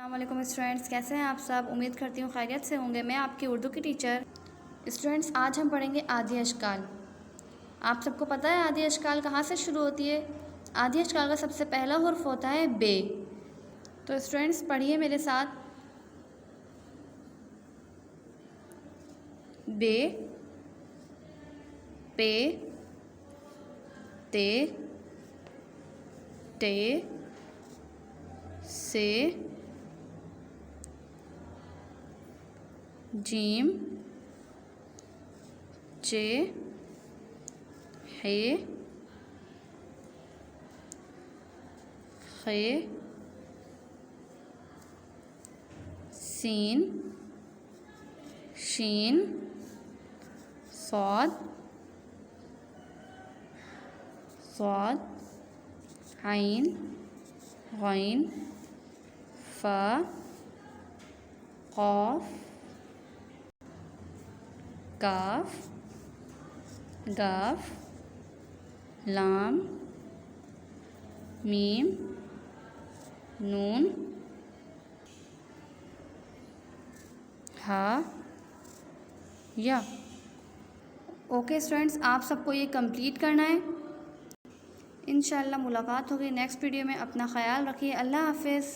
अस्सलामुअलैकुम स्टूडेंट्स, कैसे हैं आप सब। उम्मीद करती हूँ खैरियत से होंगे। मैं आपकी उर्दू की टीचर। स्टूडेंट्स, आज हम पढ़ेंगे आधी अशकाल। आप सबको पता है आधी अशकाल कहाँ से शुरू होती है। आधी अशकाल का सबसे पहला हुर्फ होता है बे। तो स्टूडेंट्स पढ़िए मेरे साथ। बे, पे, ते, टे, से, जीम, चे, हे, खे, सीन, शीन, सौद, सौद, आइन, गैन, फा, क़ाफ, काफ, गाफ, लाम, मीम, नून, हा, या। ओके स्टूडेंट्स, आप सबको ये कंप्लीट करना है। इंशाल्लाह मुलाकात होगी नेक्स्ट वीडियो में। अपना ख़याल रखिए। अल्लाह हाफ़िज़।